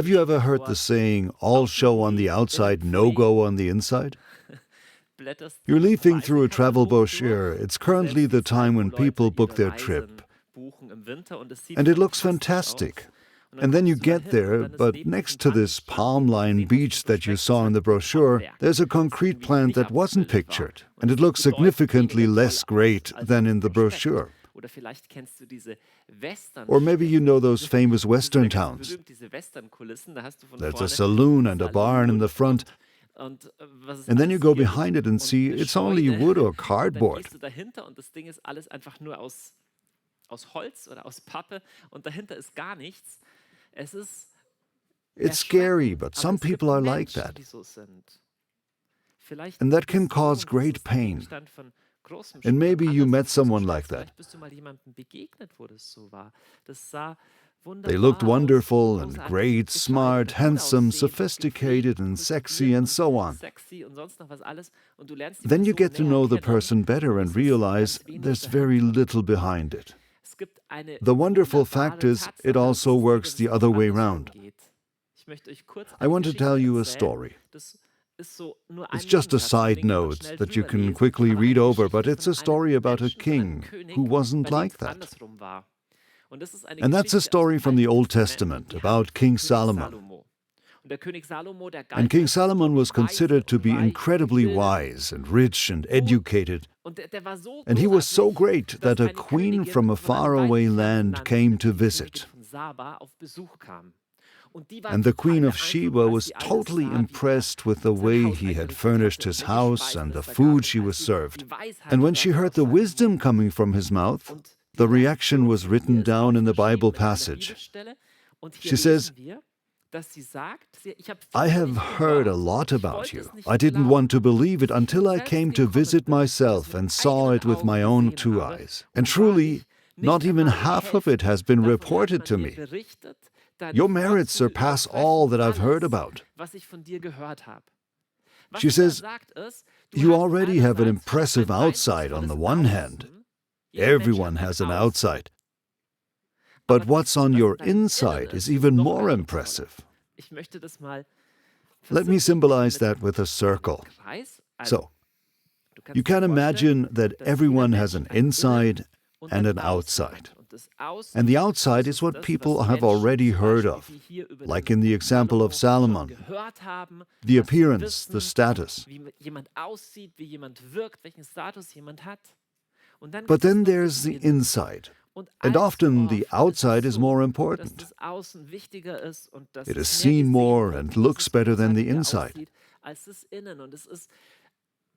Have you ever heard the saying, all show on the outside, no go on the inside? You're leafing through a travel brochure. It's currently the time when people book their trip. And it looks fantastic. And then you get there, but next to this palm-lined beach that you saw in the brochure, there's a concrete plant that wasn't pictured, and it looks significantly less great than in the brochure. Or maybe you know those famous Western towns. There's a saloon and a barn in the front, and then you go behind it and see it's only wood or cardboard. It's scary, but some people are like that. And that can cause great pain. And maybe you met someone like that. They looked wonderful and great, smart, handsome, sophisticated and sexy and so on. Then you get to know the person better and realize there's very little behind it. The wonderful fact is, it also works the other way around. I want to tell you a story. It's just a side note that you can quickly read over, but it's a story about a king who wasn't like that. And that's a story from the Old Testament about King Solomon. And King Solomon was considered to be incredibly wise and rich and educated. And he was so great that a queen from a faraway land came to visit. And the Queen of Sheba was totally impressed with the way he had furnished his house and the food she was served. And when she heard the wisdom coming from his mouth, the reaction was written down in the Bible passage. She says, I have heard a lot about you. I didn't want to believe it until I came to visit myself and saw it with my own two eyes. And truly, not even half of it has been reported to me. Your merits surpass all that I've heard about. She says, you already have an impressive outside on the one hand. Everyone has an outside. But what's on your inside is even more impressive. Let me symbolize that with a circle. So, you can imagine that everyone has an inside and an outside. And the outside is what people have already heard of, like in the example of Solomon. The appearance, the status. But then there's the inside. And often the outside is more important. It is seen more and looks better than the inside.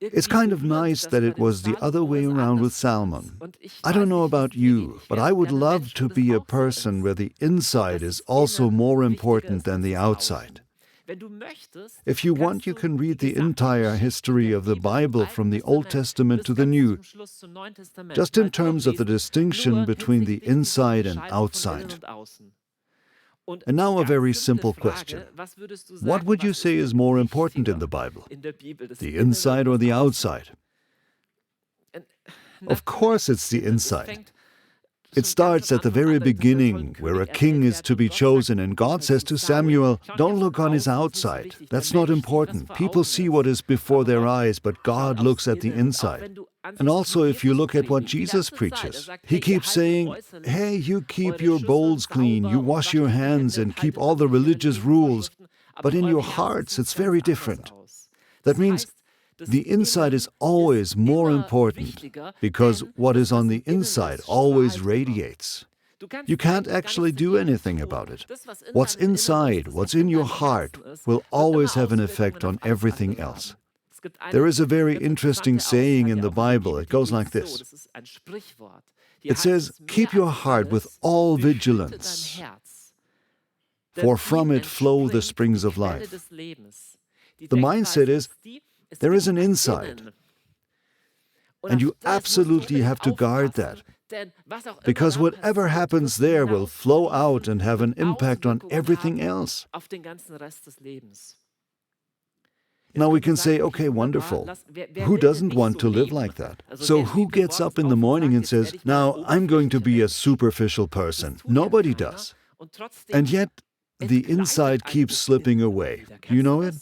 It's kind of nice that it was the other way around with Solomon. I don't know about you, but I would love to be a person where the inside is also more important than the outside. If you want, you can read the entire history of the Bible from the Old Testament to the New, just in terms of the distinction between the inside and outside. And now a very simple question. What would you say is more important in the Bible? The inside or the outside? Of course it's the inside. It starts at the very beginning, where a king is to be chosen, and God says to Samuel, don't look on his outside. That's not important. People see what is before their eyes, but God looks at the inside. And also, if you look at what Jesus preaches, he keeps saying, hey, you keep your bowls clean, you wash your hands and keep all the religious rules, but in your hearts it's very different. That means the inside is always more important, because what is on the inside always radiates. You can't actually do anything about it. What's inside, what's in your heart, will always have an effect on everything else. There is a very interesting saying in the Bible. It goes like this. It says, keep your heart with all vigilance, for from it flow the springs of life. The mindset is, there is an inside, and you absolutely have to guard that, because whatever happens there will flow out and have an impact on everything else. Now we can say, okay, wonderful. Who doesn't want to live like that? So who gets up in the morning and says, now I'm going to be a superficial person? Nobody does. And yet, the inside keeps slipping away. You know it?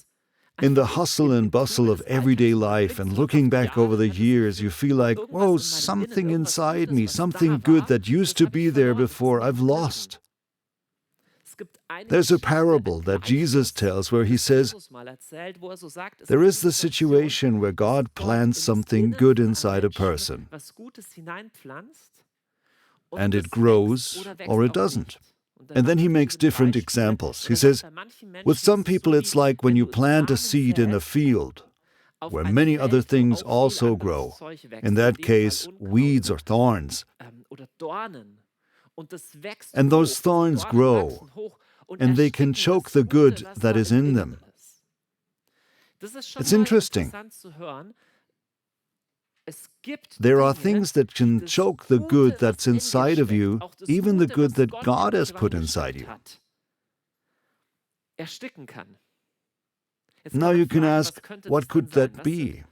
In the hustle and bustle of everyday life and looking back over the years, you feel like, whoa, something inside me, something good that used to be there before, I've lost. There's a parable that Jesus tells where he says, there is the situation where God plants something good inside a person, and it grows or it doesn't. And then he makes different examples. He says, with some people it's like when you plant a seed in a field, where many other things also grow. In that case, weeds or thorns. And those thorns grow, and they can choke the good that is in them. It's interesting. There are things that can choke the good that's inside of you, even the good that God has put inside you. Now you can ask, what could that be?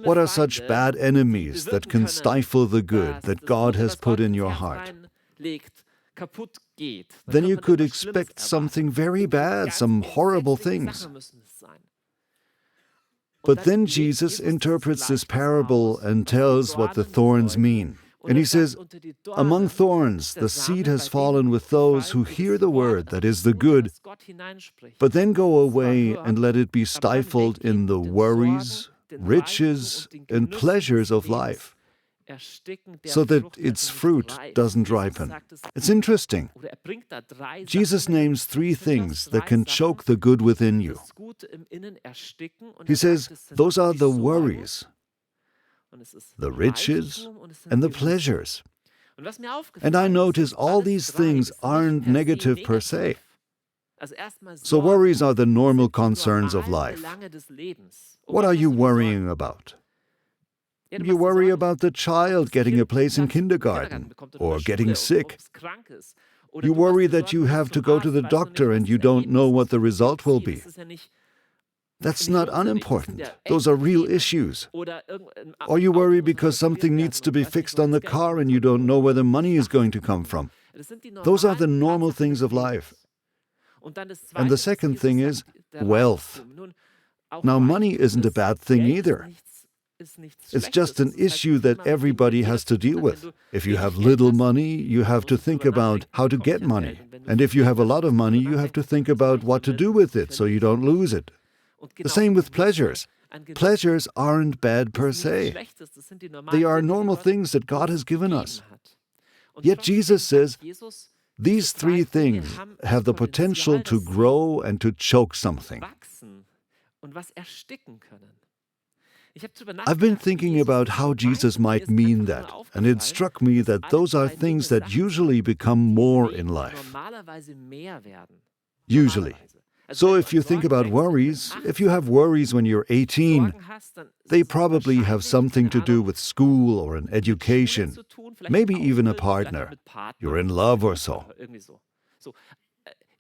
What are such bad enemies that can stifle the good that God has put in your heart? Then you could expect something very bad, some horrible things. But then Jesus interprets this parable and tells what the thorns mean. And he says, among thorns, the seed has fallen with those who hear the word, that is the good, but then go away and let it be stifled in the worries, riches, and pleasures of life, so that its fruit doesn't ripen. It's interesting. Jesus names 3 things that can choke the good within you. He says, those are the worries, the riches, and the pleasures. And I notice all these things aren't negative per se. So worries are the normal concerns of life. What are you worrying about? You worry about the child getting a place in kindergarten or getting sick. You worry that you have to go to the doctor and you don't know what the result will be. That's not unimportant. Those are real issues. Or you worry because something needs to be fixed on the car and you don't know where the money is going to come from. Those are the normal things of life. And the second thing is wealth. Now, money isn't a bad thing either. It's just an issue that everybody has to deal with. If you have little money, you have to think about how to get money. And if you have a lot of money, you have to think about what to do with it so you don't lose it. The same with pleasures. Pleasures aren't bad per se. They are normal things that God has given us. Yet Jesus says, these 3 things have the potential to grow and to choke something. I've been thinking about how Jesus might mean that, and it struck me that those are things that usually become more in life. Usually. So if you think about worries, if you have worries when you're 18, they probably have something to do with school or an education, maybe even a partner. You're in love or so.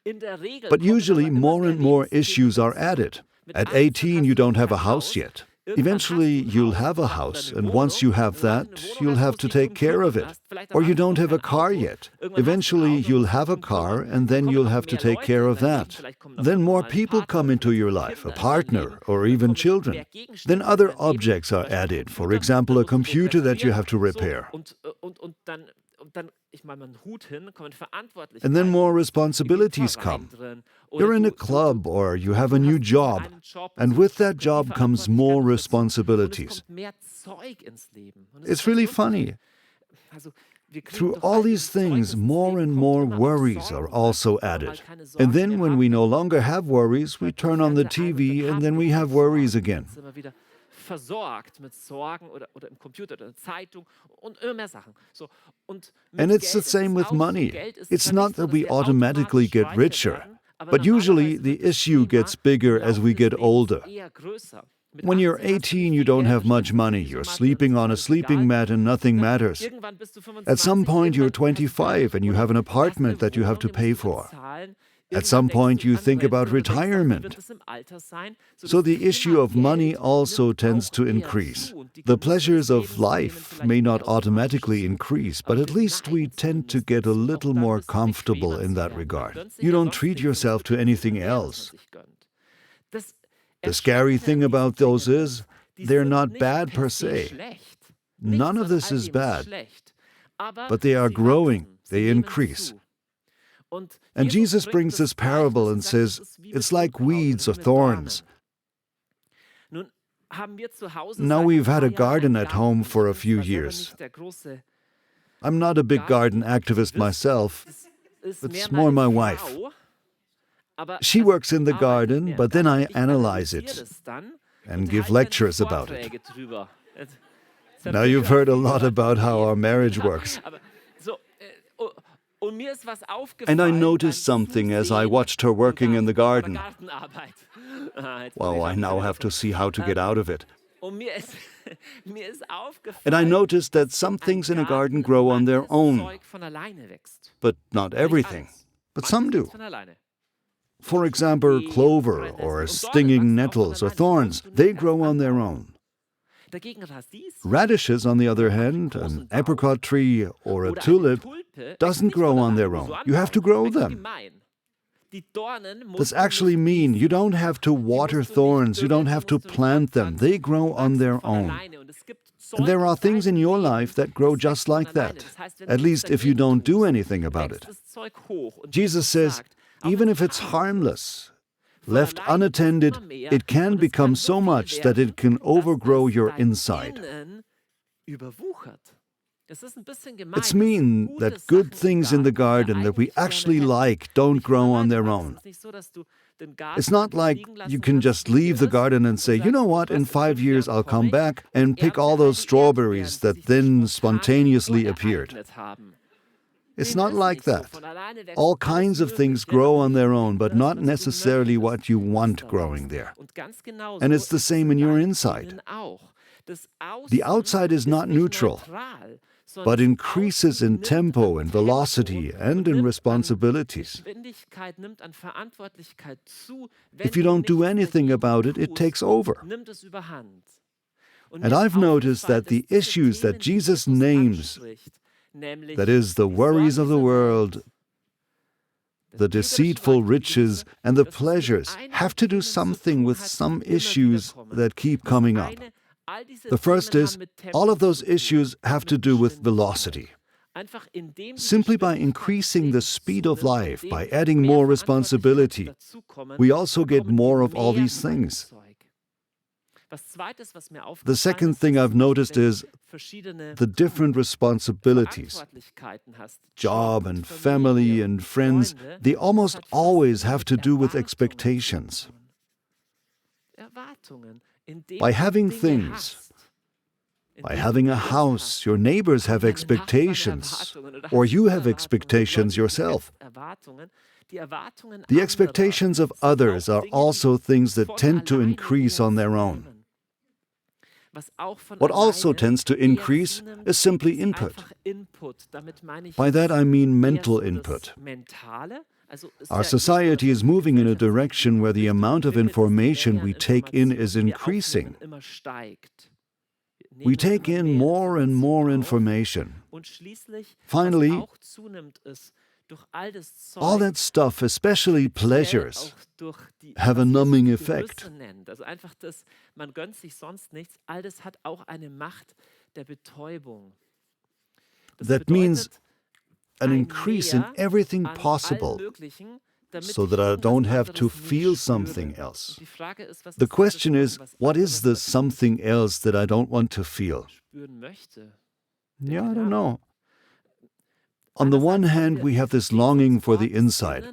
But usually more and more issues are added. At 18, you don't have a house yet. Eventually, you'll have a house, and once you have that, you'll have to take care of it. Or you don't have a car yet. Eventually, you'll have a car, and then you'll have to take care of that. Then more people come into your life, a partner, or even children. Then other objects are added, for example, a computer that you have to repair. And then more responsibilities come. You're in a club or you have a new job, and with that job comes more responsibilities. It's really funny. Through all these things, more and more worries are also added. And then when we no longer have worries, we turn on the TV and then we have worries again. And it's the same with money. It's not that we automatically get richer, but usually the issue gets bigger as we get older. When you're 18, you don't have much money. You're sleeping on a sleeping mat and nothing matters. At some point, you're 25 and you have an apartment that you have to pay for. At some point you think about retirement. So the issue of money also tends to increase. The pleasures of life may not automatically increase, but at least we tend to get a little more comfortable in that regard. You don't treat yourself to anything else. The scary thing about those is, they're not bad per se. None of this is bad, but they are growing, they increase. And Jesus brings this parable and says, it's like weeds or thorns. Now we've had a garden at home for a few years. I'm not a big garden activist myself, it's more my wife. She works in the garden, but then I analyze it and give lectures about it. Now you've heard a lot about how our marriage works. And I noticed something as I watched her working in the garden. Well, I now have to see how to get out of it. And I noticed that some things in a garden grow on their own, but not everything, but some do. For example, clover or stinging nettles or thorns, they grow on their own. Radishes, on the other hand, an apricot tree or a tulip, doesn't grow on their own. You have to grow them. This actually means you don't have to water thorns, you don't have to plant them. They grow on their own. And there are things in your life that grow just like that, at least if you don't do anything about it. Jesus says, even if it's harmless, left unattended, it can become so much that it can overgrow your inside. It's mean that good things in the garden that we actually like don't grow on their own. It's not like you can just leave the garden and say, you know what, in 5 years I'll come back and pick all those strawberries that then spontaneously appeared. It's not like that. All kinds of things grow on their own, but not necessarily what you want growing there. And it's the same in your inside. The outside is not neutral, but increases in tempo and velocity and in responsibilities. If you don't do anything about it, it takes over. And I've noticed that the issues that Jesus names, that is, the worries of the world, the deceitful riches, and the pleasures, have to do something with some issues that keep coming up. The first is, all of those issues have to do with velocity. Simply by increasing the speed of life, by adding more responsibility, we also get more of all these things. The second thing I've noticed is the different responsibilities. Job and family and friends, they almost always have to do with expectations. By having things, by having a house, your neighbors have expectations, or you have expectations yourself. The expectations of others are also things that tend to increase on their own. What also tends to increase is simply input. By that I mean mental input. Our society is moving in a direction where the amount of information we take in is increasing. We take in more and more information. Finally, all that stuff, especially pleasures, have a numbing effect. That means an increase in everything possible, so that I don't have to feel something else. The question is, what is the something else that I don't want to feel? Yeah, I don't know. On the one hand, we have this longing for the inside.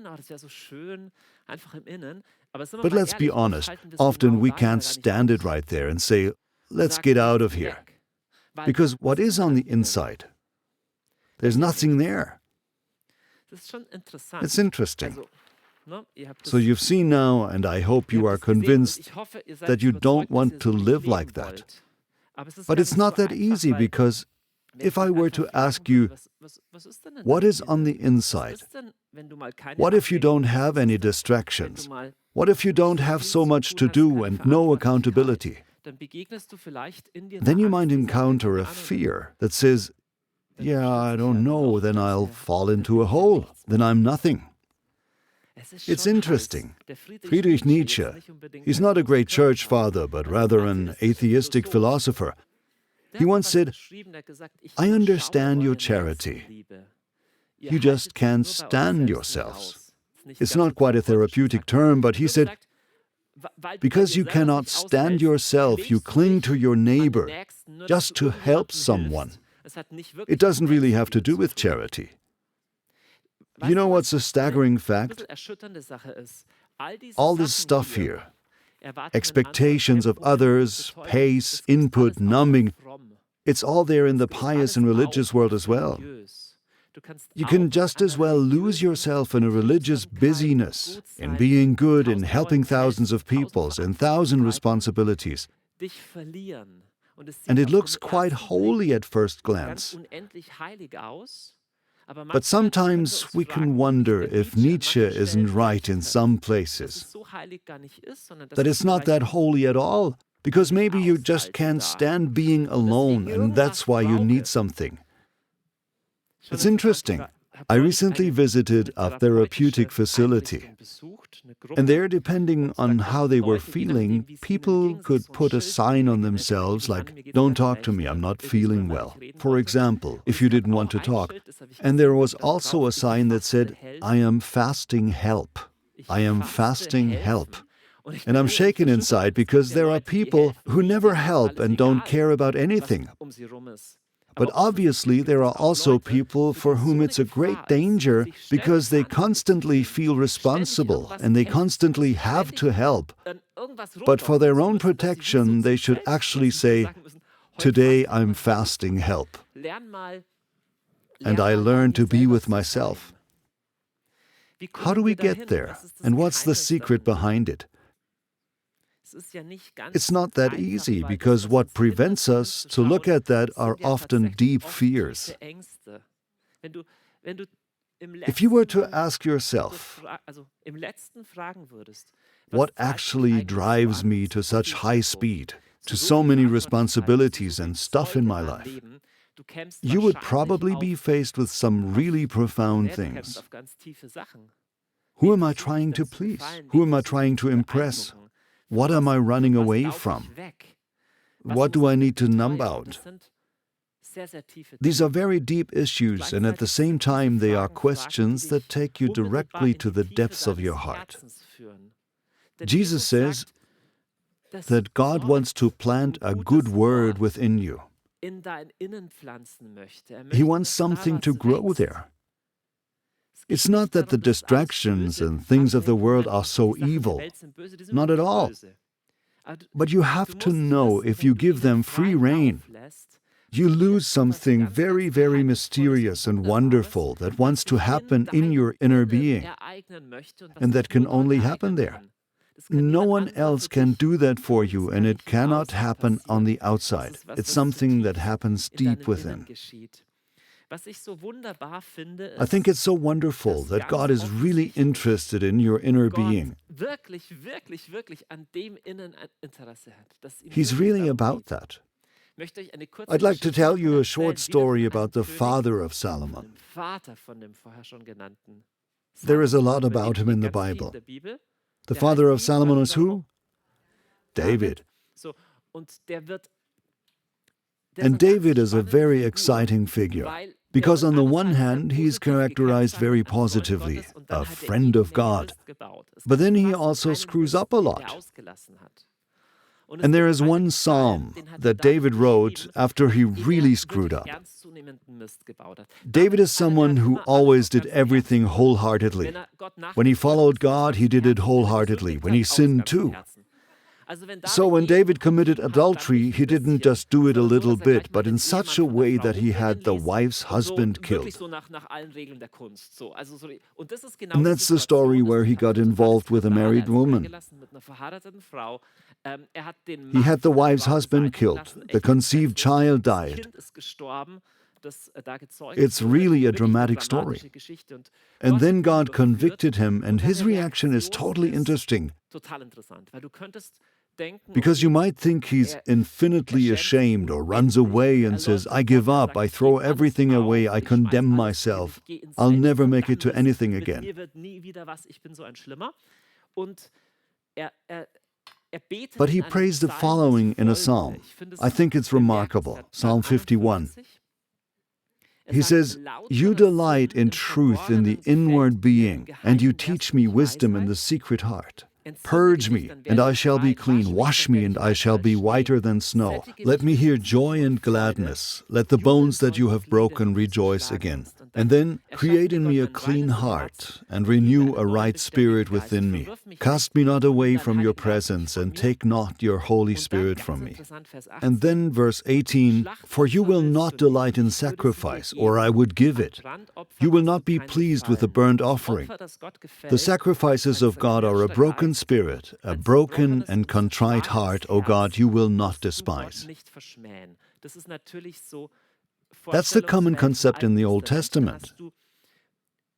But let's be honest, often we can't stand it right there and say, let's get out of here. Because what is on the inside? There's nothing there. It's interesting. So you've seen now, and I hope you are convinced, that you don't want to live like that. But it's not that easy because If I were to ask you, what is on the inside? What if you don't have any distractions? What if you don't have so much to do and no accountability? Then you might encounter a fear that says, yeah, I don't know, then I'll fall into a hole, then I'm nothing. It's interesting. Friedrich Nietzsche, he's not a great church father, but rather an atheistic philosopher. He once said, I understand your charity. You just can't stand yourselves. It's not quite a therapeutic term, but he said, because you cannot stand yourself, you cling to your neighbor just to help someone. It doesn't really have to do with charity. You know what's a staggering fact? All this stuff here, expectations of others, pace, input, numbing, it's all there in the pious and religious world as well. You can just as well lose yourself in a religious busyness, in being good, in helping thousands of peoples, in 1,000 responsibilities. And it looks quite holy at first glance. But sometimes we can wonder if Nietzsche isn't right in some places. That it's not that holy at all, because maybe you just can't stand being alone, and that's why you need something. It's interesting. I recently visited a therapeutic facility, and there, depending on how they were feeling, people could put a sign on themselves like, don't talk to me, I'm not feeling well. For example, if you didn't want to talk. And there was also a sign that said, I am fasting help. I am fasting help. And I'm shaken inside because there are people who never help and don't care about anything. But obviously there are also people for whom it's a great danger because they constantly feel responsible and they constantly have to help. But for their own protection, they should actually say, today I'm fasting help. And I learn to be with myself. How do we get there? And what's the secret behind it? It's not that easy, because what prevents us to look at that are often deep fears. If you were to ask yourself, what actually drives me to such high speed, to so many responsibilities and stuff in my life, you would probably be faced with some really profound things. Who am I trying to please? Who am I trying to impress? What am I running away from? What do I need to numb out? These are very deep issues, and at the same time they are questions that take you directly to the depths of your heart. Jesus says that God wants to plant a good word within you. He wants something to grow there. It's not that the distractions and things of the world are so evil. Not at all. But you have to know, if you give them free rein, you lose something very, very mysterious and wonderful that wants to happen in your inner being, and that can only happen there. No one else can do that for you, and it cannot happen on the outside. It's something that happens deep within. I think it's so wonderful that God is really interested in your inner being. He's really about that. I'd like to tell you a short story about the father of Solomon. There is a lot about him in the Bible. The father of Solomon is who? David. And David is a very exciting figure, because on the one hand, he's characterized very positively, a friend of God. But then he also screws up a lot. And there is one psalm that David wrote after he really screwed up. David is someone who always did everything wholeheartedly. When he followed God, he did it wholeheartedly. When he sinned too. So when David committed adultery, he didn't just do it a little bit, but in such a way that he had the wife's husband killed. And that's the story where he got involved with a married woman. He had the wife's husband killed. The conceived child died. It's really a dramatic story. And then God convicted him, and his reaction is totally interesting. Because you might think he's infinitely ashamed or runs away and says, I give up, I throw everything away, I condemn myself, I'll never make it to anything again. But he prays the following in a psalm. I think it's remarkable. Psalm 51. He says, You delight in truth in the inward being, and you teach me wisdom in the secret heart. Purge me, and I shall be clean. Wash me, and I shall be whiter than snow. Let me hear joy and gladness. Let the bones that you have broken rejoice again. And then create in me a clean heart, and renew a right spirit within me. Cast me not away from your presence, and take not your Holy Spirit from me. And then verse 18, For you will not delight in sacrifice, or I would give it. You will not be pleased with a burnt offering. The sacrifices of God are a broken spirit, a broken and contrite heart, O God, you will not despise. That's the common concept in the Old Testament.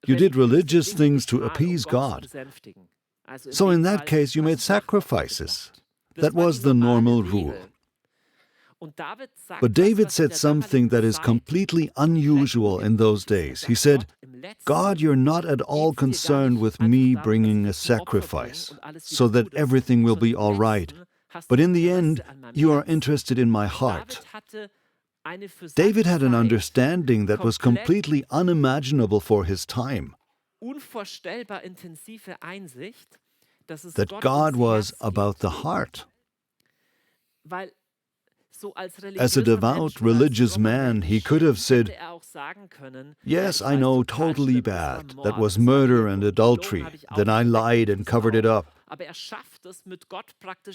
You did religious things to appease God. So in that case, you made sacrifices. That was the normal rule. But David said something that is completely unusual in those days. He said, God, you're not at all concerned with me bringing a sacrifice, so that everything will be all right. But in the end, you are interested in my heart. David had an understanding that was completely unimaginable for his time, that God was about the heart. As a devout religious man, he could have said, Yes, I know, totally bad. That was murder and adultery. Then I lied and covered it up.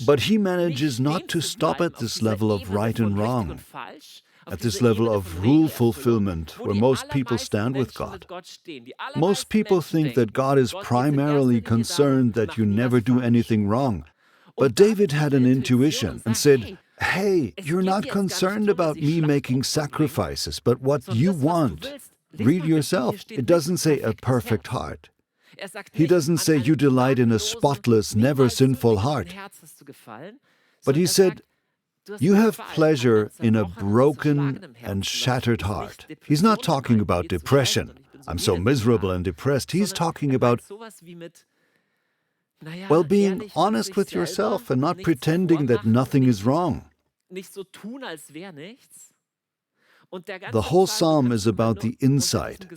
But he manages not to stop at this level of right and wrong, at this level of rule fulfillment where most people stand with God. Most people think that God is primarily concerned that you never do anything wrong. But David had an intuition and said, Hey, you're not concerned about me making sacrifices, but what you want. Read yourself. It doesn't say a perfect heart. He doesn't say you delight in a spotless, never sinful heart. But he said, you have pleasure in a broken and shattered heart. He's not talking about depression. I'm so miserable and depressed. He's talking about, well, being honest with yourself and not pretending that nothing is wrong. The whole psalm is about the inside.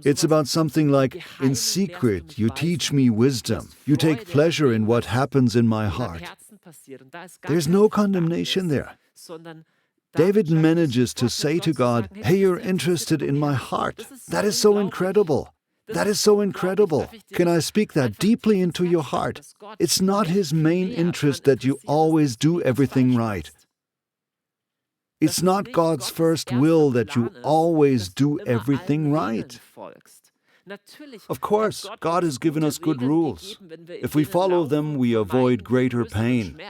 It's about something like, in secret, you teach me wisdom. You take pleasure in what happens in my heart. There's no condemnation there. David manages to say to God, hey, you're interested in my heart. That is so incredible. That is so incredible. Can I speak that deeply into your heart? It's not his main interest that you always do everything right. It's not God's first will that you always do everything right. Of course, God has given us good rules. If we follow them, we avoid greater pain.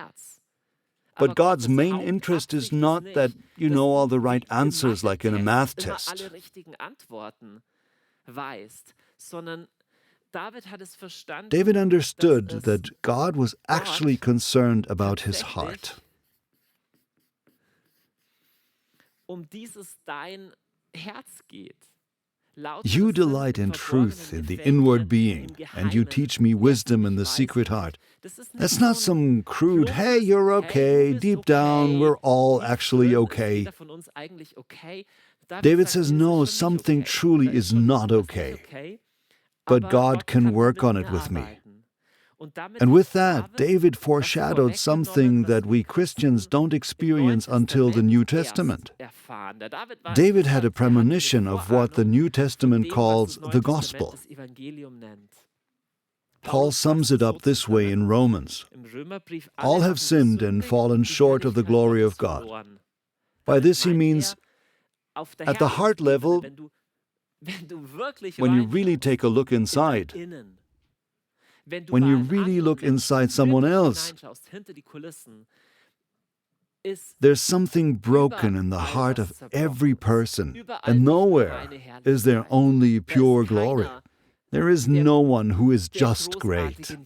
But God's main interest is not that you know all the right answers like in a math test. David understood that God was actually concerned about his heart. You delight in truth in the inward being, and you teach me wisdom in the secret heart. That's not some crude, hey, you're okay, deep down, we're all actually okay. David says, no, something truly is not okay, but God can work on it with me. And with that, David foreshadowed something that we Christians don't experience until the New Testament. David had a premonition of what the New Testament calls the gospel. Paul sums it up this way in Romans. All have sinned and fallen short of the glory of God. By this he means, at the heart level, when you really take a look inside, when you really look inside someone else, There's something broken in the heart of every person, and nowhere is there only pure glory. There is no one who is just great.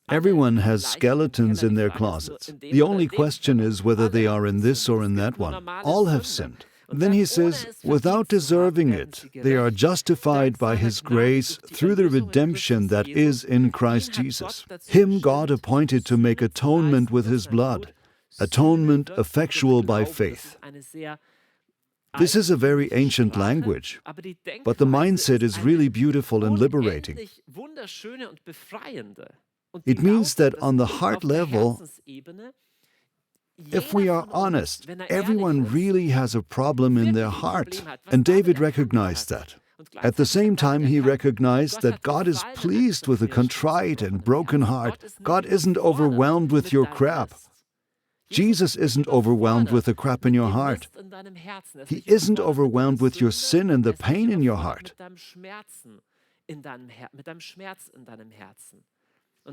Everyone has skeletons in their closets. The only question is whether they are in this or in that one. All have sinned. Then he says, without deserving it, they are justified by His grace through the redemption that is in Christ Jesus. Him God appointed to make atonement with His blood, atonement effectual by faith. This is a very ancient language, but the mindset is really beautiful and liberating. It means that on the heart level, if we are honest, everyone really has a problem in their heart, and David recognized that. At the same time, he recognized that God is pleased with a contrite and broken heart. God isn't overwhelmed with your crap. Jesus isn't overwhelmed with the crap in your heart. He isn't overwhelmed with your sin and the pain in your heart.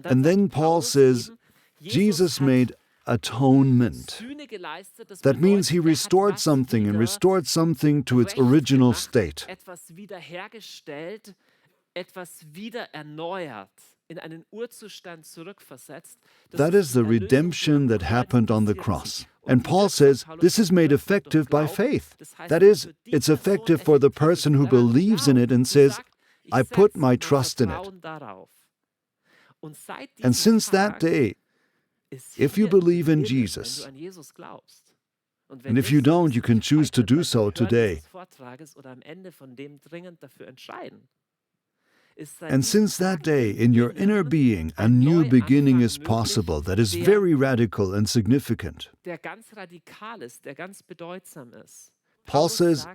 And then Paul says, Jesus made atonement. That means He restored something and restored something to its original state. That is the redemption that happened on the cross. And Paul says this is made effective by faith. That is, it's effective for the person who believes in it and says, I put my trust in it. And since that day, if you believe in Jesus, and if you don't, you can choose to do so today. And since that day, in your inner being, a new beginning is possible that is very radical and significant. Paul says,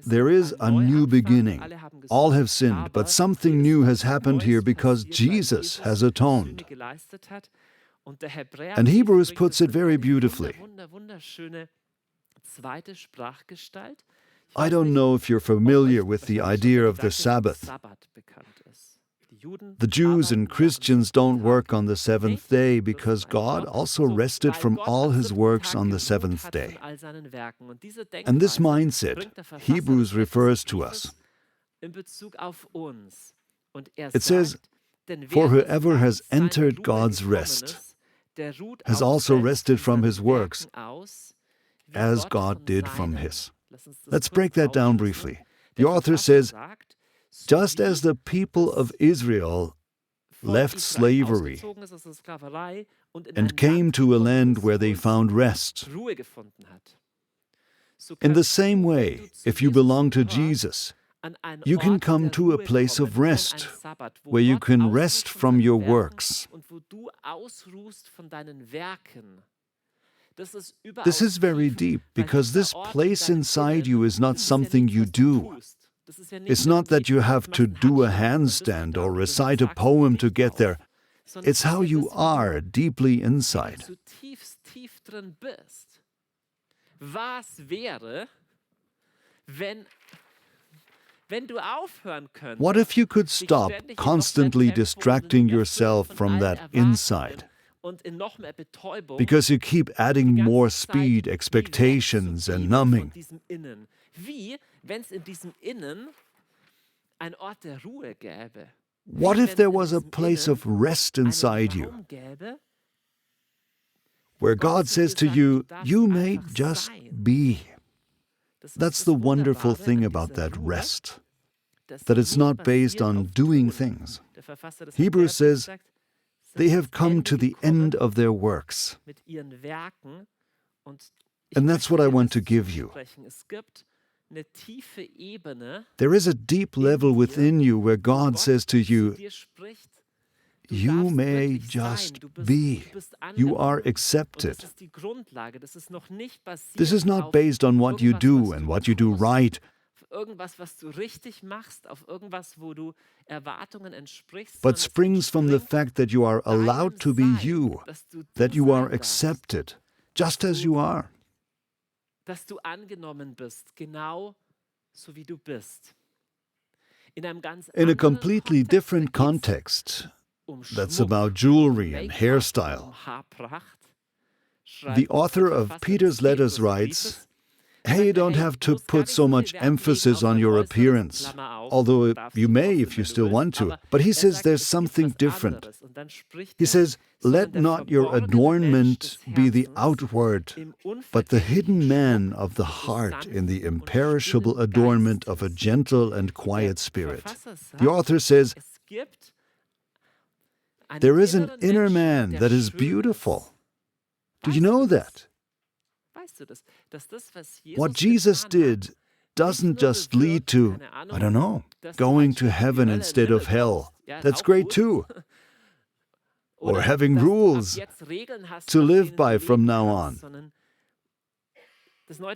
there is a new beginning. All have sinned, but something new has happened here because Jesus has atoned. And Hebrews puts it very beautifully. I don't know if you're familiar with the idea of the Sabbath. The Jews and Christians don't work on the seventh day because God also rested from all His works on the seventh day. And this mindset, Hebrews refers to us. It says, for whoever has entered God's rest has also rested from his works, as God did from His. Let's break that down briefly. The author says, just as the people of Israel left slavery and came to a land where they found rest, in the same way, if you belong to Jesus, you can come to a place of rest where you can rest from your works. This is very deep because this place inside you is not something you do. It's not that you have to do a handstand or recite a poem to get there. It's how you are deeply inside. What if you could stop constantly distracting yourself from that inside? Because you keep adding more speed, expectations, and numbing. What if there was a place of rest inside you, where God says to you, you may just be? That's the wonderful thing about that rest, that it's not based on doing things. Hebrews says, they have come to the end of their works. And that's what I want to give you. There is a deep level within you where God says to you, you may just be. You are accepted. This is not based on what you do and what you do right, but springs from the fact that you are allowed to be you, that you are accepted, just as you are. In a completely different context, that's about jewelry and hairstyle, The author of Peter's letters writes, "Hey, you don't have to put so much emphasis on your appearance, although you may if you still want to. But he says there's something different. He says, let not your adornment be the outward, but the hidden man of the heart in the imperishable adornment of a gentle and quiet spirit." The author says, there is an inner man that is beautiful. Do you know that? What Jesus did doesn't just lead to, I don't know, going to heaven instead of hell. That's great too. Or having rules to live by from now on.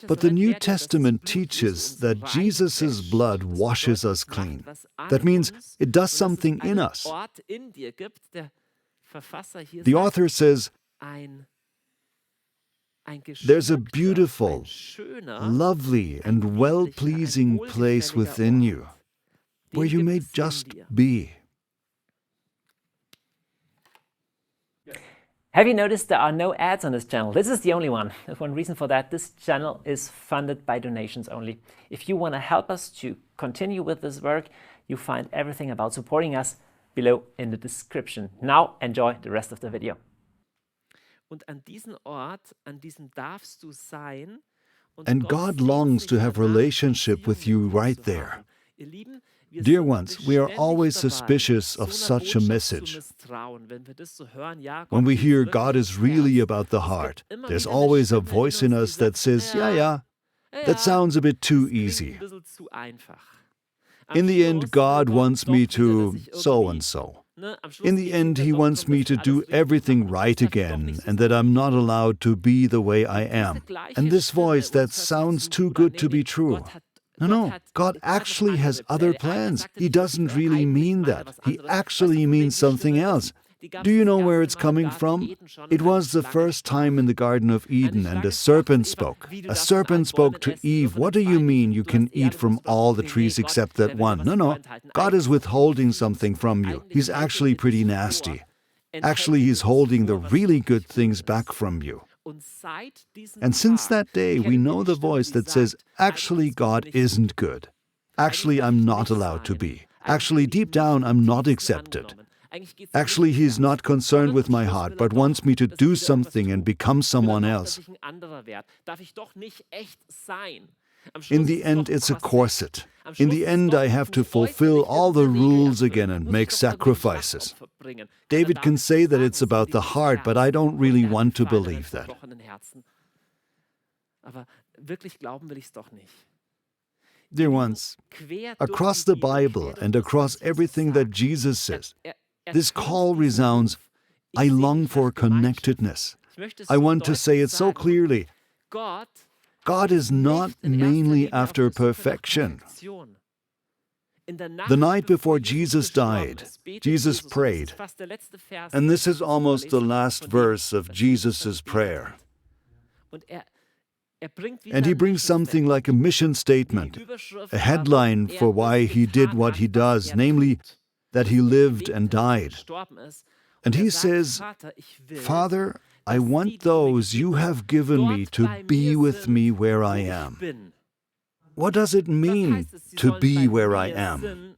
But the New Testament teaches that Jesus' blood washes us clean. That means it does something in us. The author says, there's a beautiful, lovely, and well-pleasing place within you, where you may just be. Have you noticed there are no ads on this channel? This is the only one. There's one reason for that. This channel is funded by donations only. If you want to help us to continue with this work, you find everything about supporting us below in the description. Now enjoy the rest of the video. And God longs to have relationship with you right there. Dear ones, we are always suspicious of such a message. When we hear God is really about the heart, there's always a voice in us that says, yeah, that sounds a bit too easy. In the end, God wants me to so-and-so. In the end, He wants me to do everything right again, and that I'm not allowed to be the way I am. And this voice that sounds too good to be true. No, God actually has other plans. He doesn't really mean that. He actually means something else. Do you know where it's coming from? It was the first time in the Garden of Eden, and a serpent spoke. A serpent spoke to Eve, "What do you mean you can eat from all the trees except that one?" No, God is withholding something from you. He's actually pretty nasty. Actually, He's holding the really good things back from you. And since that day, we know the voice that says, actually, God isn't good. Actually, I'm not allowed to be. Actually, deep down, I'm not accepted. Actually, He's not concerned with my heart, but wants me to do something and become someone else. In the end, it's a corset. In the end, I have to fulfill all the rules again and make sacrifices. David can say that it's about the heart, but I don't really want to believe that. Dear ones, across the Bible and across everything that Jesus says, this call resounds, I long for connectedness. I want to say it so clearly. God is not mainly after perfection. The night before Jesus died, Jesus prayed, and this is almost the last verse of Jesus' prayer. And he brings something like a mission statement, a headline for why he did what he does, namely, that he lived and died. And he says, Father, I want those you have given me to be with me where I am. What does it mean to be where I am?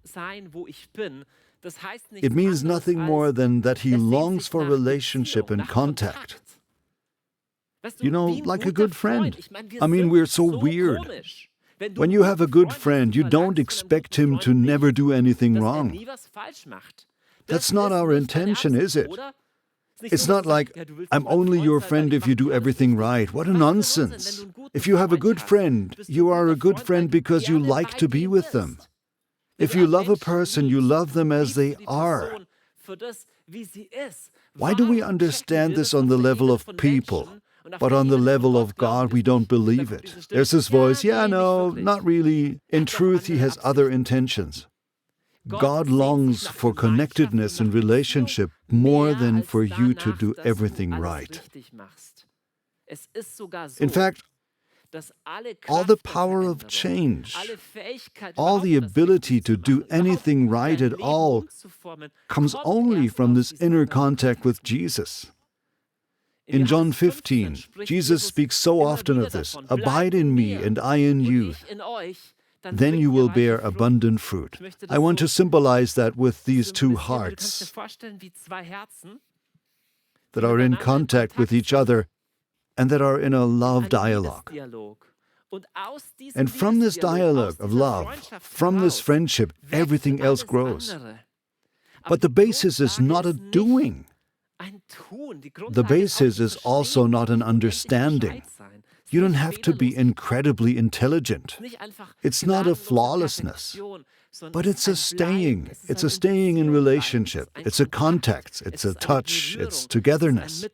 It means nothing more than that he longs for relationship and contact. You know, like a good friend. I mean, we're so weird. When you have a good friend, you don't expect him to never do anything wrong. That's not our intention, is it? It's not like, I'm only your friend if you do everything right. What a nonsense. If you have a good friend, you are a good friend because you like to be with them. If you love a person, you love them as they are. Why do we understand this on the level of people, but on the level of God we don't believe it? There's this voice, yeah, no, not really. In truth, he has other intentions. God longs for connectedness and relationship more than for you to do everything right. In fact, all the power of change, all the ability to do anything right at all comes only from this inner contact with Jesus. In John 15, Jesus speaks so often of this, "Abide in me and I in you, then you will bear abundant fruit." I want to symbolize that with these two hearts that are in contact with each other and that are in a love dialogue. And from this dialogue of love, from this friendship, everything else grows. But the basis is not a doing. The basis is also not an understanding. You don't have to be incredibly intelligent. It's not a flawlessness, but it's a staying. It's a staying in relationship. It's a contact. It's a touch. It's togetherness.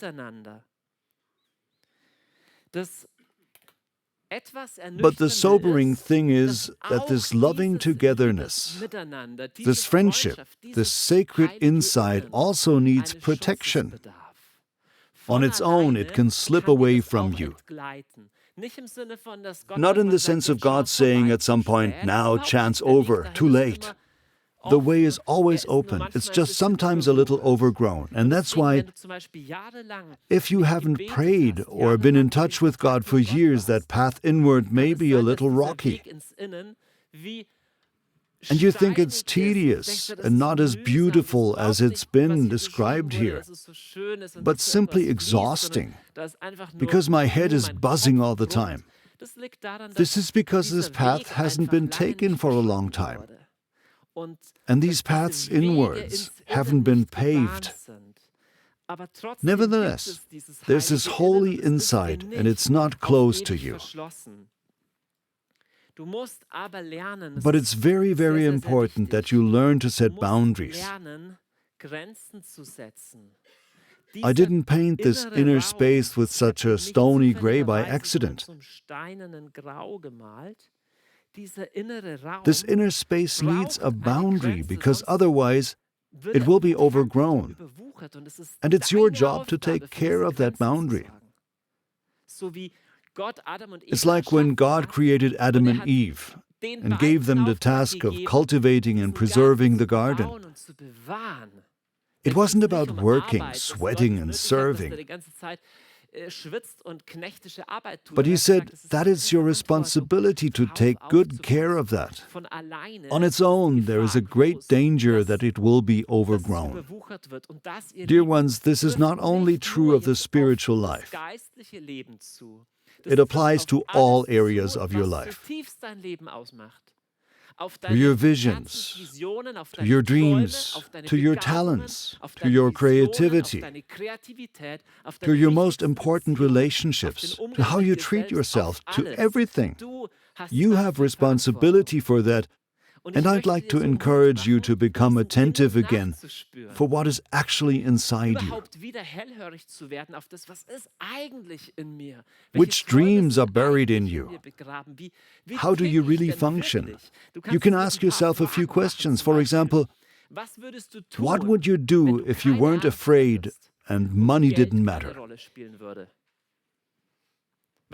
But the sobering thing is that this loving togetherness, this friendship, this sacred insight also needs protection. On its own, it can slip away from you. Not in the sense of God saying at some point, "Now, chance over, too late." The way is always open. It's just sometimes a little overgrown. And that's why, if you haven't prayed or been in touch with God for years, that path inward may be a little rocky. And you think it's tedious and not as beautiful as it's been described here, but simply exhausting, because my head is buzzing all the time. This is because this path hasn't been taken for a long time. And these paths inwards haven't been paved. Nevertheless, there's this holy insight, and it's not close to you. But it's very, very important that you learn to set boundaries. I didn't paint this inner space with such a stony gray by accident. This inner space needs a boundary, because otherwise it will be overgrown. And it's your job to take care of that boundary. It's like when God created Adam and Eve and gave them the task of cultivating and preserving the garden. It wasn't about working, sweating, and serving. But he said, that is your responsibility to take good care of that. On its own, there is a great danger that it will be overgrown. Dear ones, this is not only true of the spiritual life. It applies to all areas of your life. To your visions, to your dreams, to your talents, to your creativity, to your most important relationships, to how you treat yourself, to everything. You have responsibility for that, and I'd like to encourage you to become attentive again for what is actually inside you. Which dreams are buried in you? How do you really function? You can ask yourself a few questions. For example, what would you do if you weren't afraid and money didn't matter?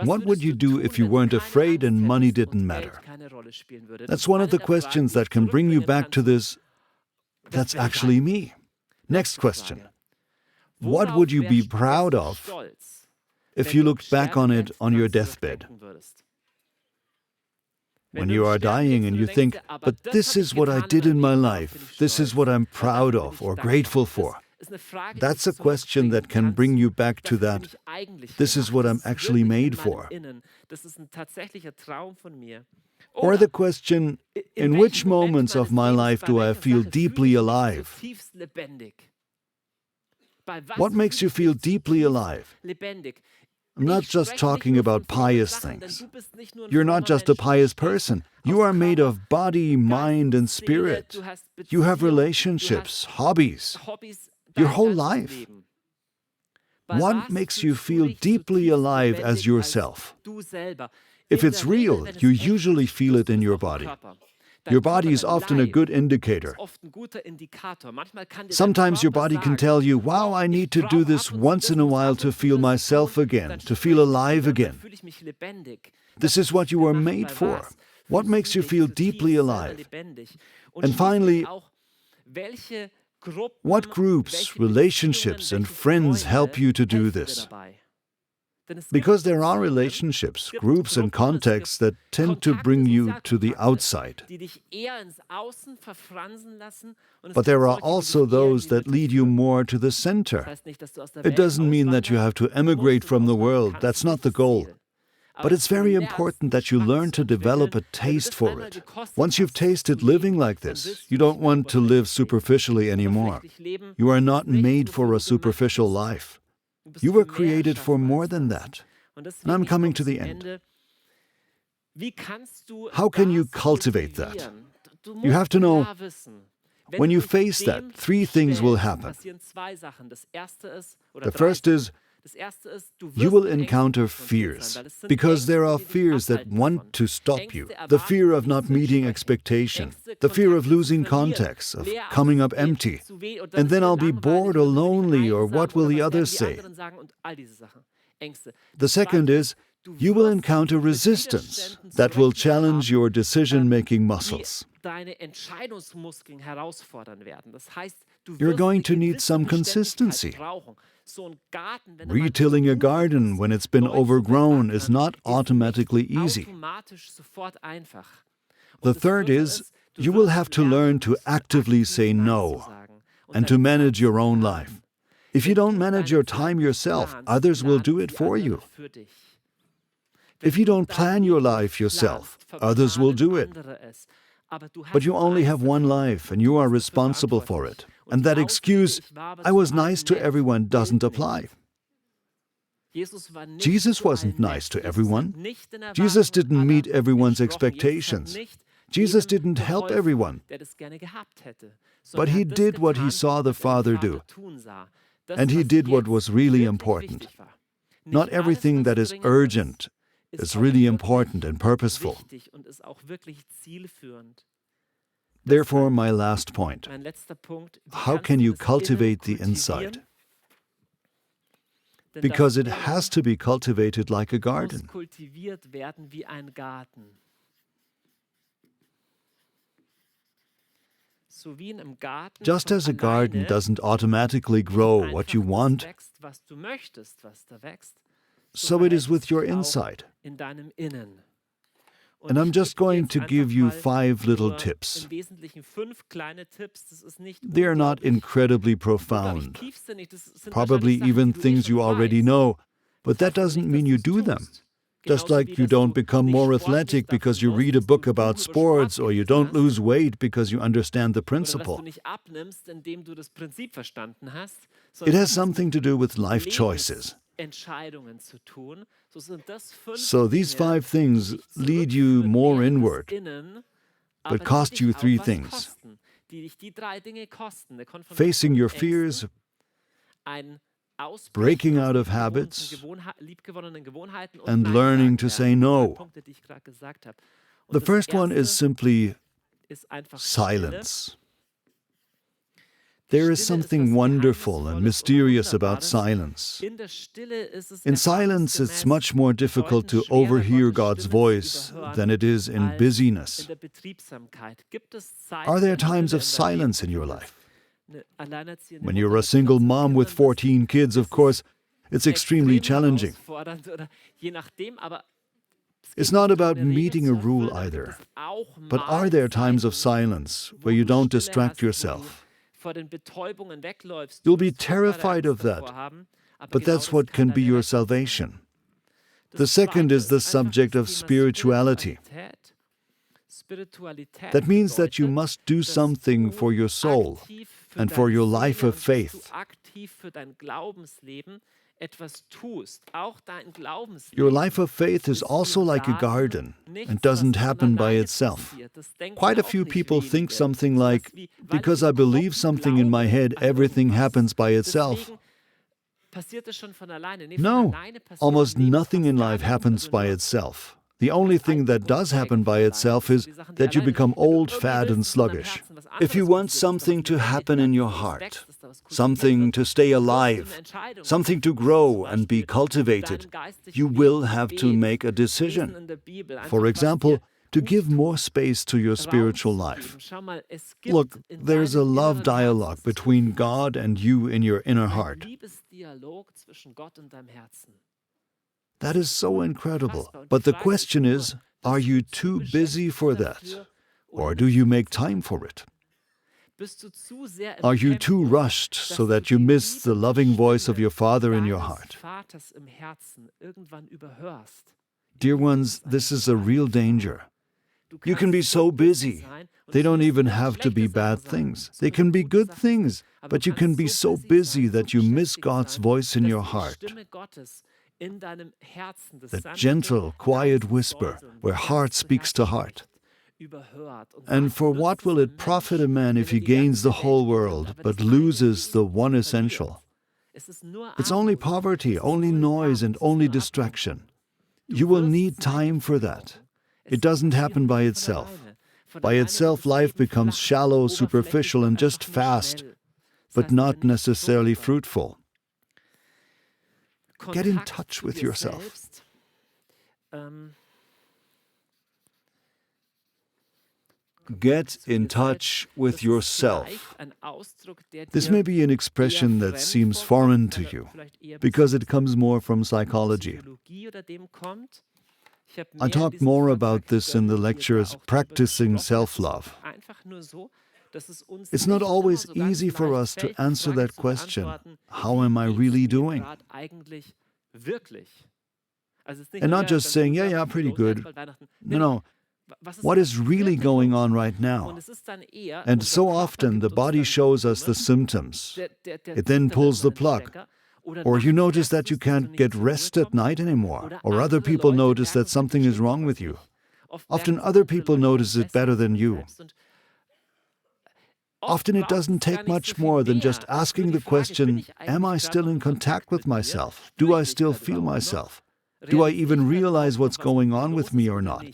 What would you do if you weren't afraid and money didn't matter? That's one of the questions that can bring you back to this, that's actually me. Next question. What would you be proud of if you looked back on it on your deathbed? When you are dying and you think, but this is what I did in my life, this is what I'm proud of or grateful for. That's a question that can bring you back to that, this is what I'm actually made for. Or the question, in which moments of my life do I feel deeply alive? What makes you feel deeply alive? I'm not just talking about pious things. You're not just a pious person. You are made of body, mind, and spirit. You have relationships, hobbies, your whole life. What makes you feel deeply alive as yourself? If it's real, you usually feel it in your body. Your body is often a good indicator. Sometimes your body can tell you, wow, I need to do this once in a while to feel myself again, to feel alive again. This is what you were made for. What makes you feel deeply alive? And finally, What groups, relationships, and friends help you to do this? Because there are relationships, groups, and contexts that tend to bring you to the outside. But there are also those that lead you more to the center. It doesn't mean that you have to emigrate from the world. That's not the goal. But it's very important that you learn to develop a taste for it. Once you've tasted living like this, you don't want to live superficially anymore. You are not made for a superficial life. You were created for more than that. And I'm coming to the end. How can you cultivate that? You have to know, when you face that, 3 things will happen. The first is, you will encounter fears, because there are fears that want to stop you. The fear of not meeting expectation, the fear of losing context, of coming up empty, and then I'll be bored or lonely, or what will the others say? The second is, you will encounter resistance that will challenge your decision-making muscles. You're going to need some consistency. Retilling a garden when it's been overgrown is not automatically easy. The third is, you will have to learn to actively say no and to manage your own life. If you don't manage your time yourself, others will do it for you. If you don't plan your life yourself, others will do it. But you only have one life and you are responsible for it. And that excuse, I was nice to everyone, doesn't apply. Jesus wasn't nice to everyone. Jesus didn't meet everyone's expectations. Jesus didn't help everyone. But he did what he saw the Father do. And he did what was really important. Not everything that is urgent is really important and purposeful. Therefore, my last point, how can you cultivate the inside? Because it has to be cultivated like a garden. Just as a garden doesn't automatically grow what you want, so it is with your inside. And I'm just going to give you 5 little tips. They are not incredibly profound, probably even things you already know, but that doesn't mean you do them. Just like you don't become more athletic because you read a book about sports, or you don't lose weight because you understand the principle. It has something to do with life choices. So these 5 things lead you more inward, but cost you 3 things. Facing your fears, breaking out of habits, and learning to say no. The first one is simply silence. There is something wonderful and mysterious about silence. In silence, it's much more difficult to overhear God's voice than it is in busyness. Are there times of silence in your life? When you're a single mom with 14 kids, of course, it's extremely challenging. It's not about meeting a rule either. But are there times of silence where you don't distract yourself? You'll be terrified of that, but that's what can be your salvation. The second is the subject of spirituality. That means that you must do something for your soul and for your life of faith. Your life of faith is also like a garden and doesn't happen by itself. Quite a few people think something like, because I believe something in my head, everything happens by itself. No, almost nothing in life happens by itself. The only thing that does happen by itself is that you become old, fat, and sluggish. If you want something to happen in your heart, something to stay alive, something to grow and be cultivated, you will have to make a decision. For example, to give more space to your spiritual life. Look, there's a love dialogue between God and you in your inner heart. That is so incredible. But the question is, are you too busy for that? Or do you make time for it? Are you too rushed so that you miss the loving voice of your Father in your heart? Dear ones, this is a real danger. You can be so busy. They don't even have to be bad things. They can be good things, but you can be so busy that you miss God's voice in your heart. That gentle, quiet whisper where heart speaks to heart. And for what will it profit a man if he gains the whole world but loses the one essential? It's only poverty, only noise, and only distraction. You will need time for that. It doesn't happen by itself. By itself, life becomes shallow, superficial, and just fast, but not necessarily fruitful. Get in touch with yourself. Get in touch with yourself. This may be an expression that seems foreign to you, because it comes more from psychology. I talk more about this in the lectures Practicing Self-Love. It's not always easy for us to answer that question, how am I really doing? And not just saying, yeah, pretty good. No. What is really going on right now? And so often the body shows us the symptoms. It then pulls the plug. Or you notice that you can't get rest at night anymore. Or other people notice that something is wrong with you. Often other people notice it better than you. Often it doesn't take much more than just asking the question, am I still in contact with myself? Do I still feel myself? Do I even realize what's going on with me or not?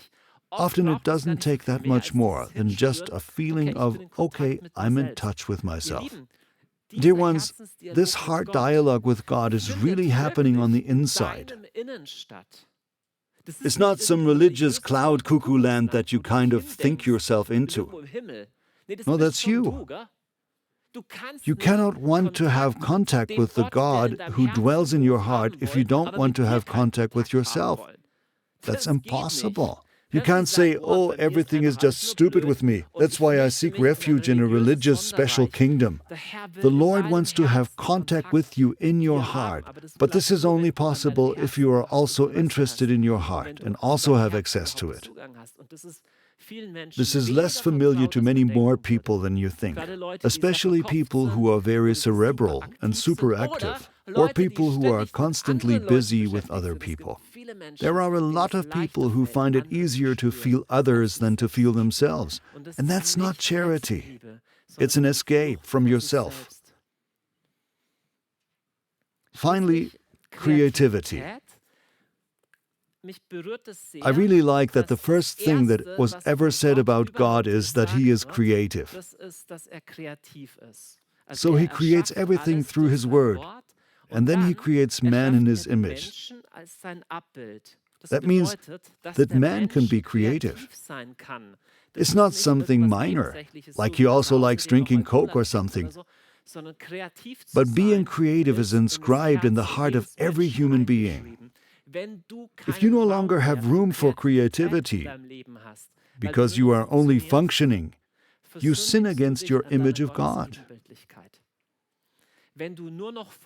Often it doesn't take that much more than just a feeling of, okay, I'm in touch with myself. Dear ones, this heart dialogue with God is really happening on the inside. It's not some religious cloud cuckoo land that you kind of think yourself into. No, that's you. You cannot want to have contact with the God who dwells in your heart if you don't want to have contact with yourself. That's impossible. You can't say, oh, everything is just stupid with me. That's why I seek refuge in a religious special kingdom. The Lord wants to have contact with you in your heart, but this is only possible if you are also interested in your heart and also have access to it. This is less familiar to many more people than you think, especially people who are very cerebral and super active, or people who are constantly busy with other people. There are a lot of people who find it easier to feel others than to feel themselves, and that's not charity. It's an escape from yourself. Finally, creativity. I really like that the first thing that was ever said about God is that He is creative. So He creates everything through His Word, and then He creates man in His image. That means that man can be creative. It's not something minor, like he also likes drinking Coke or something. But being creative is inscribed in the heart of every human being. If you no longer have room for creativity, because you are only functioning, you sin against your image of God.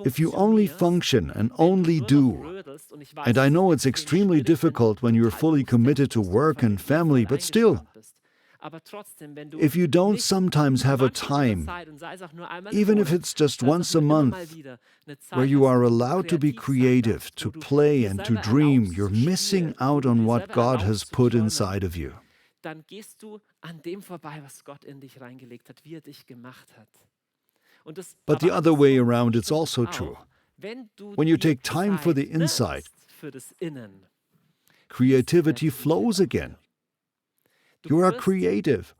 If you only function and only do, and I know it's extremely difficult when you're fully committed to work and family, but still, if you don't sometimes have a time, even if it's just once a month, where you are allowed to be creative, to play and to dream, you're missing out on what God has put inside of you. But the other way around, it's also true. When you take time for the inside, creativity flows again. You are creative.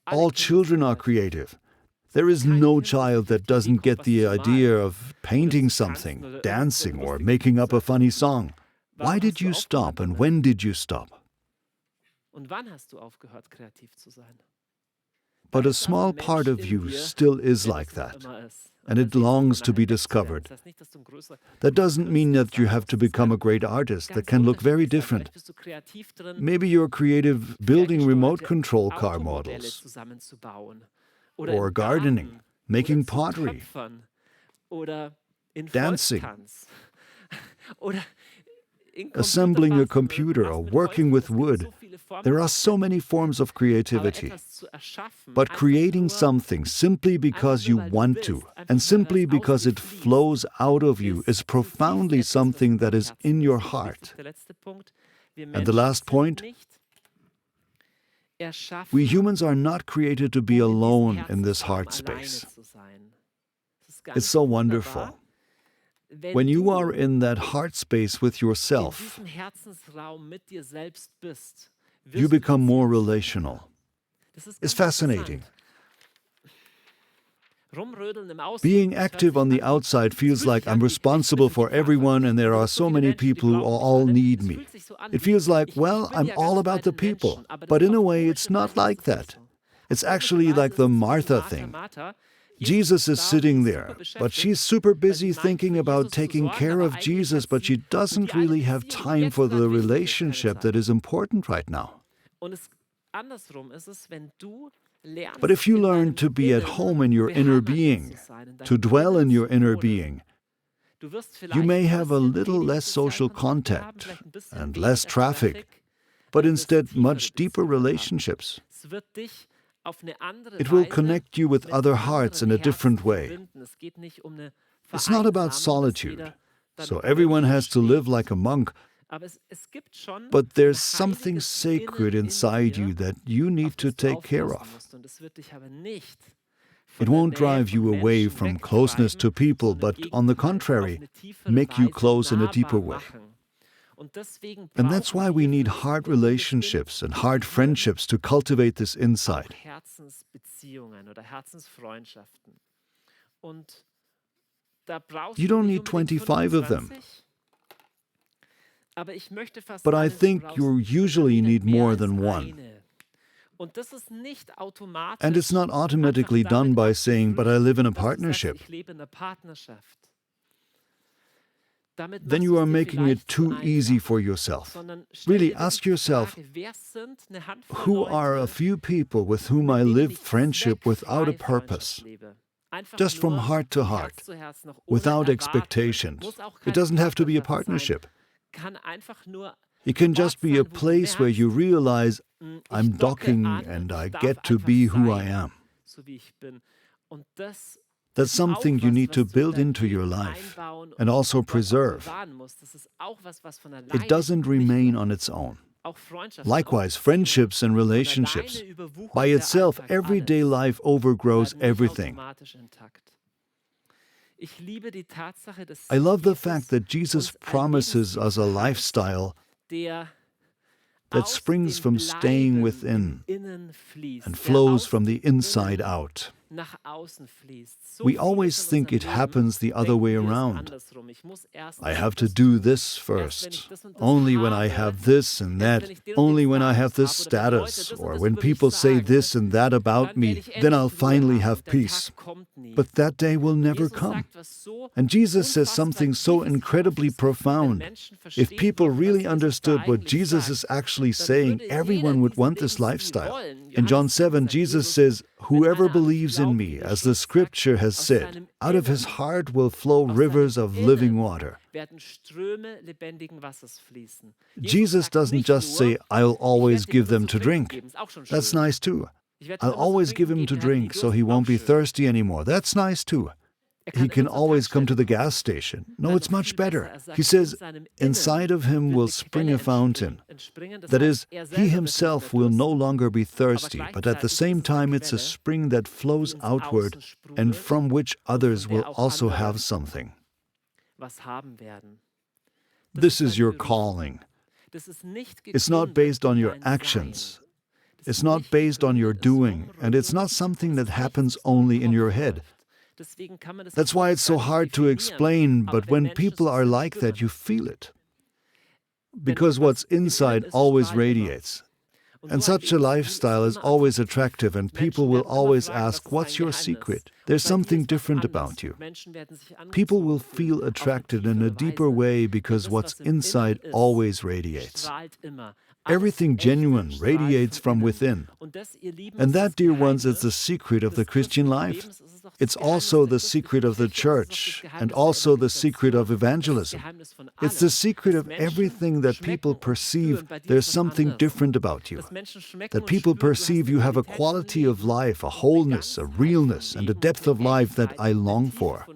All children are creative. There is no child that doesn't get the idea of painting something, dancing, or making up a funny song. Why did you stop and when did you stop? But a small part of you still is like that, and it longs to be discovered. That doesn't mean that you have to become a great artist. That can look very different. Maybe you're creative building remote control car models, or gardening, making pottery, dancing, assembling a computer, or working with wood. There are so many forms of creativity. But creating something simply because you want to, and simply because it flows out of you, is profoundly something that is in your heart. And the last point, we humans are not created to be alone in this heart space. It's so wonderful. When you are in that heart space with yourself, you become more relational. It's fascinating. Being active on the outside feels like I'm responsible for everyone and there are so many people who all need me. It feels like, well, I'm all about the people. But in a way, it's not like that. It's actually like the Martha thing. Jesus is sitting there, but she's super busy thinking about taking care of Jesus, but she doesn't really have time for the relationship that is important right now. But if you learn to be at home in your inner being, to dwell in your inner being, you may have a little less social contact and less traffic, but instead much deeper relationships. It will connect you with other hearts in a different way. It's not about solitude, so everyone has to live like a monk, but there's something sacred inside you that you need to take care of. It won't drive you away from closeness to people, but on the contrary, make you close in a deeper way. And that's why we need hard relationships and hard friendships to cultivate this insight. You don't need 25 of them. But I think you usually need more than one. And it's not automatically done by saying, but I live in a partnership. Then you are making it too easy for yourself. Really ask yourself, who are a few people with whom I live friendship without a purpose? Just from heart to heart, without expectations. It doesn't have to be a partnership. It can just be a place where you realize, I'm docking and I get to be who I am. That's something you need to build into your life and also preserve. It doesn't remain on its own. Likewise, friendships and relationships. By itself, everyday life overgrows everything. I love the fact that Jesus promises us a lifestyle that springs from staying within and flows from the inside out. We always think it happens the other way around. I have to do this first. Only when I have this and that, only when I have this status, or when people say this and that about me, then I'll finally have peace. But that day will never come. And Jesus says something so incredibly profound. If people really understood what Jesus is actually saying, everyone would want this lifestyle. In John 7, Jesus says, "Whoever believes in me, as the scripture has said, out of his heart will flow rivers of living water." Jesus doesn't just say, "I'll always give them to drink." That's nice too. I'll always give him to drink so he won't be thirsty anymore. That's nice too. He can always come to the gas station. No, it's much better. He says, inside of him will spring a fountain. That is, he himself will no longer be thirsty, but at the same time it's a spring that flows outward and from which others will also have something. This is your calling. It's not based on your actions. It's not based on your doing, and it's not something that happens only in your head. That's why it's so hard to explain, but when people are like that, you feel it. Because what's inside always radiates. And such a lifestyle is always attractive, and people will always ask, "What's your secret?" There's something different about you. People will feel attracted in a deeper way because what's inside always radiates. Everything genuine radiates from within. And that, dear ones, is the secret of the Christian life. It's also the secret of the church, and also the secret of evangelism. It's the secret of everything that people perceive there's something different about you. That people perceive you have a quality of life, a wholeness, a realness, and a depth of life that I long for.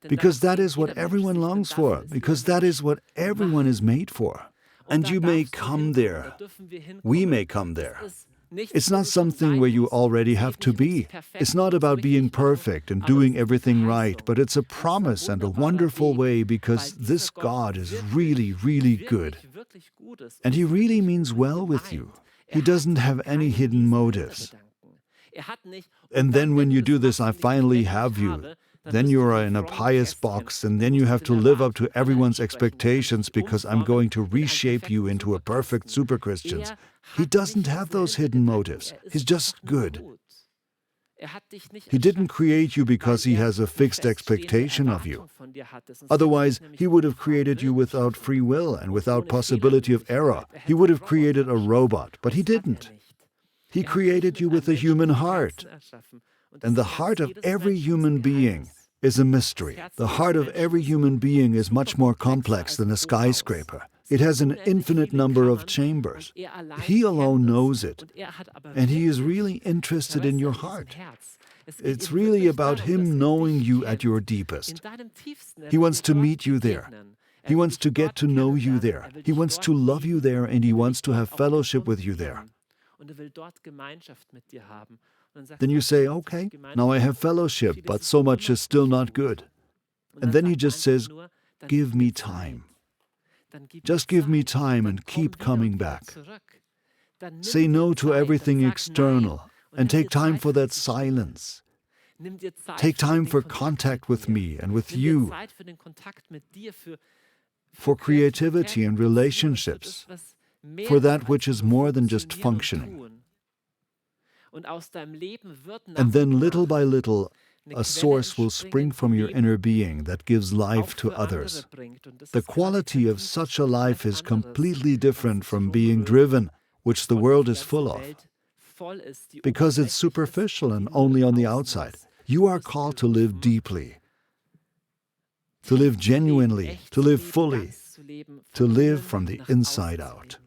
Because that is what everyone longs for, because that is what everyone is made for. And you may come there. We may come there. It's not something where you already have to be. It's not about being perfect and doing everything right, but it's a promise and a wonderful way because this God is really, really good. And He really means well with you. He doesn't have any hidden motives. And then when you do this, I finally have you. Then you are in a pious box, and then you have to live up to everyone's expectations because I'm going to reshape you into a perfect super Christian. He doesn't have those hidden motives. He's just good. He didn't create you because He has a fixed expectation of you. Otherwise, He would have created you without free will and without possibility of error. He would have created a robot, but He didn't. He created you with a human heart. And the heart of every human being is a mystery. The heart of every human being is much more complex than a skyscraper. It has an infinite number of chambers. He alone knows it. And He is really interested in your heart. It's really about Him knowing you at your deepest. He wants to meet you there. He wants to get to know you there. He wants to love you there, and He wants to have fellowship with you there. Then you say, "Okay, now I have fellowship, but so much is still not good." And then He just says, "Give me time. Just give me time and keep coming back. Say no to everything external and take time for that silence. Take time for contact with me and with you, for creativity and relationships, for that which is more than just functioning." And then little by little, a source will spring from your inner being that gives life to others. The quality of such a life is completely different from being driven, which the world is full of, because it's superficial and only on the outside. You are called to live deeply, to live genuinely, to live fully, to live from the inside out.